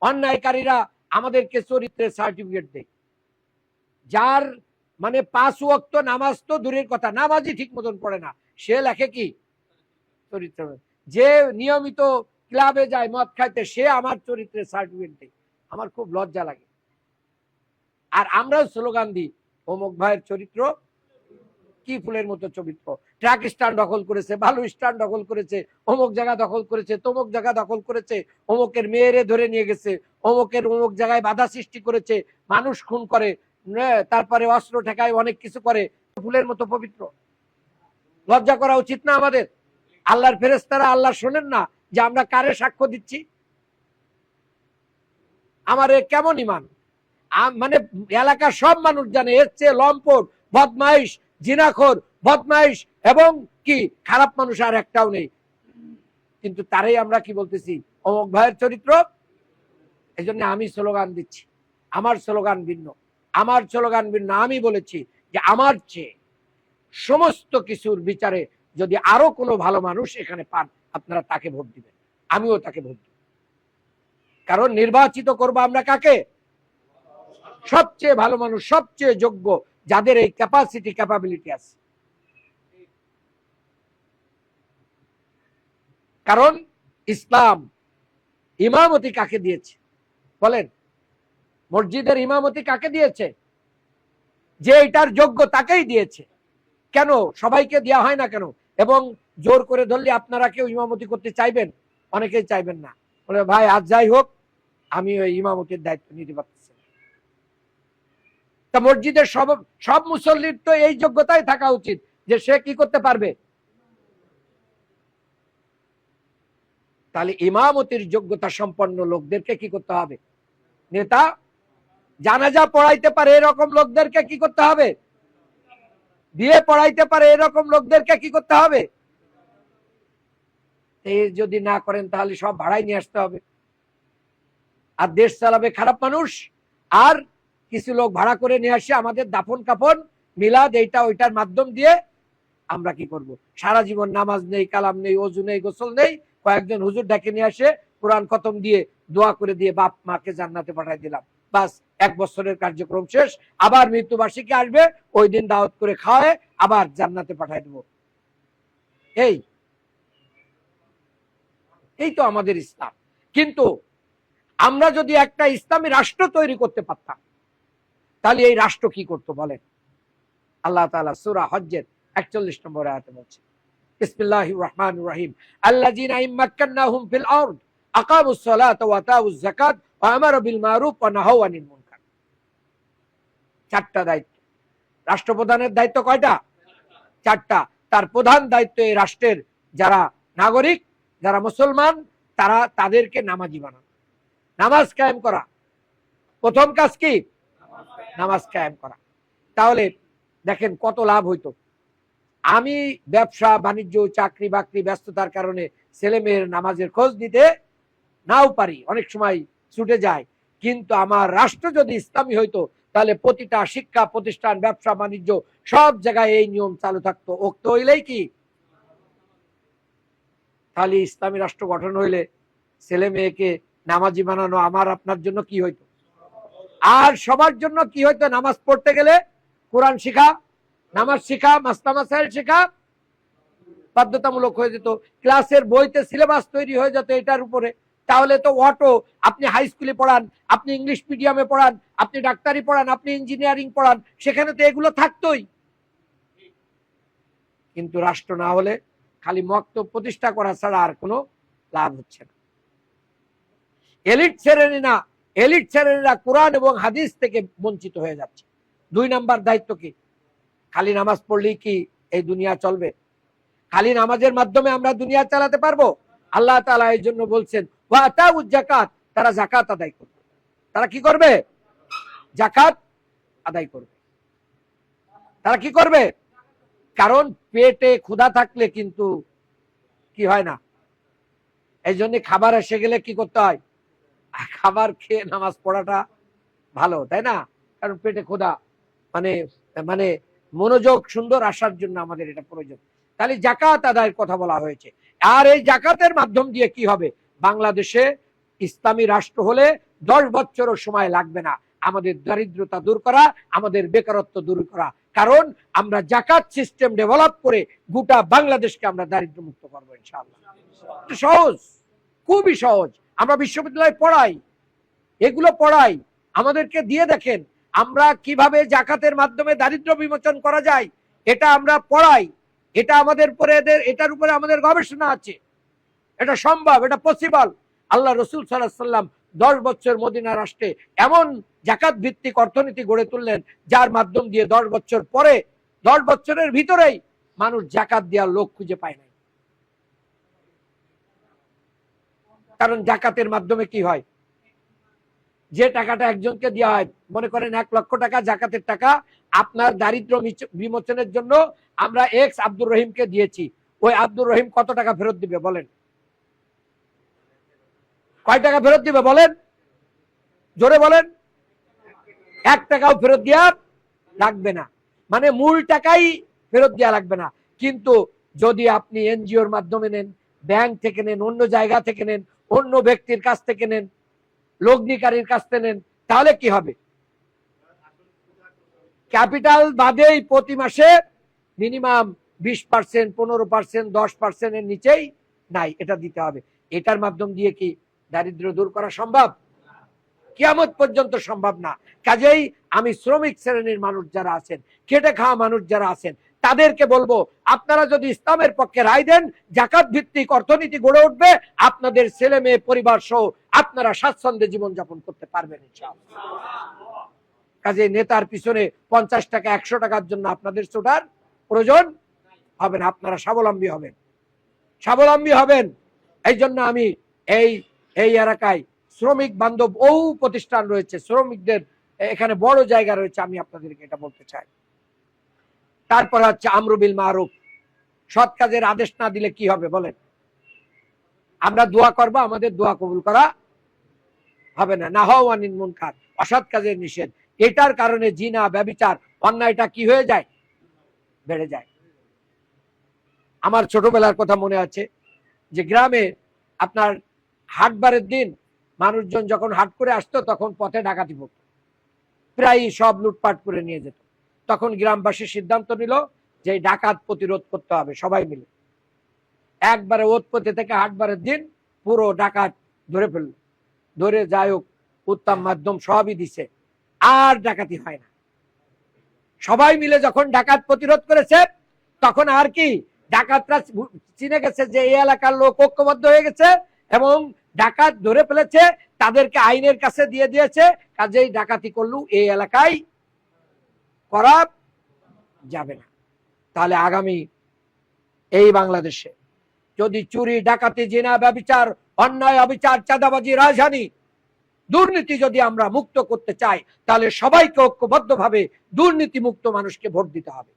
অন্যায়কারীরা আমাদেরকে চরিত্রের সার্টিফিকেট দেয়। যার মানে 5 ওয়াক্ত নামাজ তো দূরের কথা, নামাজই ঠিক মতন পড়ে না, সে লেখে কি চরিত্র। যে নিয়মিত ক্লাবে যায় মদ খাইতে, সে আমার চরিত্রের সার্টিফিকেট দেয়। আমার খুব লজ্জা লাগে। আর আমরাও স্লোগান দিই, অমুক ভাইয়ের চরিত্র কি ফুলের মতো চরিত্র। ট্রাক স্ট্যান্ড দখল করেছে, বালু স্ট্যান্ড দখল করেছে, অমুক জায়গা দখল করেছে, তমুক জায়গা দখল করেছে, অমুকের মেয়েরে ধরে নিয়ে গেছে, অমুকের অমুক জায়গায় বাধা সৃষ্টি করেছে, মানুষ খুন করে, তারপরে অস্ত্র ঠেকায়, অনেক কিছু করে। ফুলের মতো পবিত্র। লজ্জা করা উচিত না আমাদের? আল্লাহর ফেরেশতারা আল্লাহ শোনেন না যে আমরা কারে সাক্ষ্য দিচ্ছি? আমার কেমন ইমান! মানে এলাকার সব মানুষ জানে এর চেয়ে লম্পট, বদমাইশ, জিনাখোর, বদমাইশ এবং কি খারাপ মানুষ আর একটাও নেই। কিন্তু তারাই আমরা কি বলতেছি, অমুক ভাইয়ের চরিত্র। এই জন্য আমি স্লোগান দিচ্ছি, আমার স্লোগান ভিন্ন, আমার স্লোগান ভিন্ন। আমি বলেছি যে আমার চেয়ে সমস্ত কিছুর বিচারে যদি আরো কোনো ভালো মানুষ এখানে পান, আপনারা তাকে ভোট দিবেন, আমিও তাকে ভোট দিব। কারণ নির্বাচিত করবো আমরা কাকে? সবচেয়ে ভালো মানুষ, সবচেয়ে যোগ্য, যাদের এই ক্যাপাসিটি ক্যাপাবিলিটি আছে। কারণ ইসলাম ইমামতি কাকে দিয়েছে বলেন? মসজিদের ইমামতি কাকে দিয়েছে? যে এটার যোগ্য তাকেই দিয়েছে। কেন সবাইকে দেওয়া হয় না কেন? এবং জোর করে ধরলে আপনারা কেউ ইমামতি করতে চাইবেন? অনেকেই চাইবেন না, বলে ভাই আজ যাই হোক আমি ওই ইমামতির দায়িত্ব নিতে পারতেছি না। তা মসজিদের সব মুসল্লির তো এই যোগ্যতাই থাকা উচিত যে সে কি করতে পারবে। তাহলে ইমামতির যোগ্যতা সম্পন্ন লোকদেরকে কি করতে হবে? নেতা। জানাজা পড়াইতে পারে এরকম লোকদেরকে কি করতে হবে? বিয়ে পড়াইতে পারে এরকম লোকদেরকে কি করতে হবে? এই যদি না করেন তাহলে সব ভাড়াই নিয়ে আসতে হবে, আর দেশ চালাবে খারাপ মানুষ। আর কিছু লোক ভাড়া করে নিয়ে আসে আমাদের দাফন কাফন মিলাদ এইটা ওইটার মাধ্যম দিয়ে আমরা কি করব? সারা জীবন নামাজ নেই, কালাম নেই, ওযু নেই, গোসল নেই, কয়েকজন হুজুর ডেকে নিয়ে আসে, কোরআন খতম দিয়ে দোয়া করে দিয়ে বাপ মাকে জান্নাতে পাঠাই দিলাম, বাস 1 বছরের কার্যক্রম শেষ। আবার মৃত্যুবার্ষিকী আসবে, ওই দিন দাওয়াত করে খাওয়ায় আবার জান্নাতে পাঠাই দেবো। এই তো আমাদের ইসলাম। কিন্তু আমরা যদি একটা ইসলামী রাষ্ট্র তৈরি করতে পারতাম, তাহলে এই রাষ্ট্র কি করতো বলেন? আল্লাহ তাআলা সূরা হজ্জের 41 নম্বর আয়াতে বলছে, বিসমিল্লাহির রহমানির রহিম, আল্লাযীনা ইম্মাক্কান্নাহুম ফিল আরদ আকামুস সালাতা ওয়া আতাউজ যাকাত ওয়া আমারু বিল মারুফ ওয়া নাহাউ আনিল মুনকার। 4টা দায়িত্ব। রাষ্ট্রপ্রধানের দায়িত্ব কয়টা? 4টা। তার প্রধান দায়িত্ব এই রাষ্ট্রের যারা নাগরিক, যারা মুসলমান, তাদেরকে নামাজি বানানো, নামাজ কায়েম করা। প্রথম কাজ কি? নামাজ কায়েম করা। তাহলে দেখেন কত লাভ হইতো। আমি ব্যবসা বাণিজ্য চাকরি বাকরি ব্যস্ততার কারণে ছেলে মেয়ের নামাজের খোঁজ নিতে নাও পারি, অনেক সময় ছুটে যায়। কিন্তু আমার রাষ্ট্র যদি ইসলামী হইতো, তাহলে প্রতিটা শিক্ষা প্রতিষ্ঠান, ব্যবসা বাণিজ্য সব জায়গায় এই নিয়ম চালু থাকতো। উক্ত হইলেই কি, তাহলে ইসলামী রাষ্ট্র গঠন হইলে ছেলে মেয়েকে নামাজি বানানো আমার আপনার জন্য কি হইতো? আর সবার জন্য কি হইতো? নামাজ পড়তে গেলে কোরআন শিখা, নামাজ শিখা, মাসলা মাসাইল শিখা বাধ্যতামূলক হয়ে যেত। ক্লাসের বইতে সিলেবাস তৈরি হয়ে যেত এটার উপরে। তাহলে তো অটো, আপনি হাই স্কুলে পড়ান, আপনি ইংলিশ মিডিয়ামে পড়ান, আপনি ডাক্তারি পড়ান, আপনি ইঞ্জিনিয়ারিং পড়ান, সেখানে তো এগুলো থাকতোই। কিন্তু রাষ্ট্র না হলে খালি মক্তব প্রতিষ্ঠা করা ছাড়া আর কোনো লাভ হচ্ছে না। এলিট শ্রেণীরা কোরআন এবং হাদিস থেকে বঞ্চিত হয়ে যাচ্ছে। 2 নাম্বার দায়িত্ব কি? খালি নামাজ পড়লেই কি এই দুনিয়া চলবে? খালি নামাজের মাধ্যমে আমরা দুনিয়া চালাতে পারবো? আল্লাহ তাআলা এই জন্য বলছেন ওয়া আতাউজ যাকাত, তারা যাকাত আদায় করবে। তারা কি করবে? যাকাত আদায় করবে। তারা কি করবে? কারণ পেটে ক্ষুধা থাকলে কিন্তু কি হয় না, এই জন্য খাবার এসে গেলে কি করতে হয়? খাবার খেয়ে নামাজ পড়াটা ভালো, তাই না? কারণ পেটে ক্ষুধা, মানে মানে মনোযোগ সুন্দর আসার জন্য আমাদের এটা প্রয়োজন। তাহলে যাকাত আদায়ের কথা বলা হয়েছে। আর এই যাকাতের মাধ্যম দিয়ে কি হবে? বাংলাদেশে ইসলামী রাষ্ট্র হলে 10 বছরও সময় লাগবে না আমাদের দারিদ্রতা দূর করা, আমাদের বেকারত্ব দূর করা। কারণ আমরা জাকাত সিস্টেম ডেভেলপ করে গোটা বাংলাদেশকে আমরা দারিদ্র মুক্ত করবো ইনশাআল্লাহ। সহজ, খুবই সহজ। আমরা বিশ্ববিদ্যালয়ে পড়াই, এগুলো পড়াই, আমাদেরকে দিয়ে দেখেন আমরা কিভাবে জাকাতের মাধ্যমে দারিদ্র বিমোচন করা যায়, এটা আমরা পড়াই। এটা আমাদের পরে এটার উপরে আমাদের গবেষণা আছে। এটা সম্ভব, এটা পসিবল। আল্লাহ রসুল সাল্লাল্লাহু আলাইহি ওয়াসাল্লাম 10 বছর মদিনা রাষ্ট্রে এমন জাকাত ভিত্তিক অর্থনীতি গড়ে তুললেন যার মাধ্যম দিয়ে 10 বছর পরে, 10 বছরের ভিতরেই মানুষ জাকাত দেওয়ার লোক খুঁজে পায় নাই। কারণ জাকাতের মাধ্যমে কি হয়, যে টাকাটা একজনকে দেওয়া হয়, মনে করেন 1 লক্ষ টাকা জাকাতের টাকা, আপনার দারিদ্র বিমোচনের জন্য আমরা এক্স আব্দুর রহিমকে দিয়েছি, ওই আব্দুর রহিম কত টাকা ফেরত দিবে বলেন? কয় টাকা ফেরত দিবে বলেন? জোরে বলেন। 1 টাকাও ফেরত দেওয়া লাগবে না, মানে মূল টাকাই ফেরত দেওয়া লাগবে না। কিন্তু যদি আপনি এনজিওর মাধ্যমে নেন, ব্যাংক থেকে নেন, অন্য জায়গা থেকে নেন, অন্য ব্যক্তির কাছ থেকে নেন, লগ্নিকারীর কাছ থেকে নেন, তাহলে কি হবে? ক্যাপিটাল বাদেই প্রতি মাসে মিনিমাম 20%, 15%, 10% এর নিচেই নাই, এটা দিতে হবে। এটার মাধ্যম দিয়ে কি দারিদ্র দূর করা সম্ভব? কিয়ামত পর্যন্ত সম্ভব না। কাজেই আমি শ্রমিক শ্রেণীর মানুষ যারা আছেন, খেটে খাওয়া মানুষ যারা আছেন, তাদেরকে বলবো আপনারা যদি ইসলামের পক্ষে রায় দেন, জাকাত ভিত্তিক অর্থনীতি গড়ে উঠবে, আপনাদের ছেলে মেয়ে পরিবার সহ আপনারা স্বাচ্ছন্দ্যে জীবনযাপন করতে পারবেন ইনশাআল্লাহ। কাজে নেতার পিছনে 50 টাকা 100 টাকার জন্য আপনাদের ছোটার প্রয়োজন হবে না, আপনারা স্বাবলম্বী হবেন, স্বাবলম্বী হবেন। এই জন্য আমি এই এলাকায় শ্রমিক বান্ধব প্রতিষ্ঠান রয়েছে, শ্রমিকদের এখানে বড় জায়গা রয়েছে, আমি আপনাদেরকে এটা বলতে চাই। তারপর হচ্ছে আমরু বিল মারুফ, সৎ কাজের আদেশ না দিলে কি হবে বলেন? আমরা দোয়া করব, আমাদের দোয়া কবুল করা হবে না। নাহাউ আনিল মুনকার, অসৎ কাজের নিষেধ। এটার কারণে জিনা, ব্যভিচার, অন্যায়টা কি হয়ে যায়? বেড়ে যায়। আমার ছোটবেলার কথা মনে আছে যে গ্রামে আপনার হাটবারের দিন মানুষজন যখন হাট করে আসতো, তখন পথে ডাকাতি পড়তো, প্রায় সব লুটপাট করে নিয়ে যেত। তখন গ্রামবাসী সিদ্ধান্ত নিল যে ডাকাত প্রতিরোধ করতে হবে, সবাই মিলে একবারে ওতপথে থেকে হাটবারের দিন পুরো ডাকাত ধরে ফেললো। ধরে যাই হোক, উত্তম মাধ্যম সবই দিছে, আর ডাকাতি হয় না। সবাই মিলে যখন ডাকাত প্রতিরোধ করেছে, তখন আর কি ডাকাতরা চিনে গেছে যে এই এলাকার লোক ঐক্যবদ্ধ হয়ে গেছে এবং ডাকাত ধরে ফেলেছে, তাদেরকে আইনের কাছে দিয়ে দিয়েছে। কাজেই ডাকাতি করলেও এই এলাকায় করা যাবে না। তাহলে আগামী এই বাংলাদেশে যদি চুরি, ডাকাতি, জিনা, ব্যভিচার, অন্যায়, অবিচার, চাঁদাবাজি, রাজধানী, দুর্নীতি যদি আমরা মুক্ত করতে চাই, তাহলে সবাইকে ঐক্যবদ্ধভাবে দুর্নীতি মুক্ত মানুষকে ভোট দিতে হবে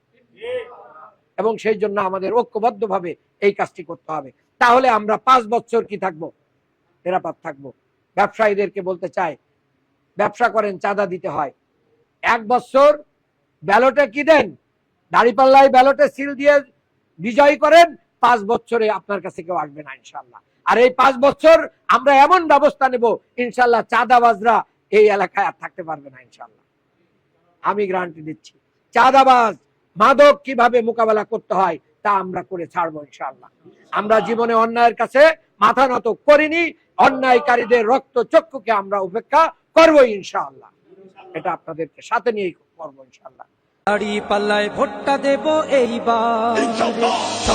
এবং সেই জন্য আমাদের ঐক্যবদ্ধভাবে এই কাজটি করতে হবে। তাহলে আমরা 5 বছর কি থাকবো? নিরাপদ থাকবো। ব্যবসায়ীদেরকে বলতে চাই, ব্যবসা করেন, চাঁদা দিতে হয়। 1 বছর ব্যালটে কি দেন, দাঁড়িপাল্লায় ব্যালটে সিল দিয়ে বিজয়ী করেন, 5 বছরে আপনার কাছে কেউ আসবে না ইনশাআল্লাহ। আর এই 5 বছর আমরা এমন ব্যবস্থা নেব, ইনশাআল্লাহ চাঁদাবাজরা এই এলাকায় আর থাকতে পারবে না ইনশাআল্লাহ, আমি গ্যারান্টি দিচ্ছি। চাঁদাবাজ, মাদক কিভাবে মোকাবেলা করতে হয় তা আমরা করে ছাড়বো ইনশাআল্লাহ। আমরা জীবনে অন্যায়ের কাছে মাথা নত করিনি, অন্যায়কারীদের রক্ত চক্ষুকে আমরা উপেক্ষা করবো ইনশাআল্লাহ। এটা আপনাদেরকে সাথে নিয়ে করবো ইনশাআল্লাহ। দাড়ি পাল্লায় ভোটটা দেব এইবার।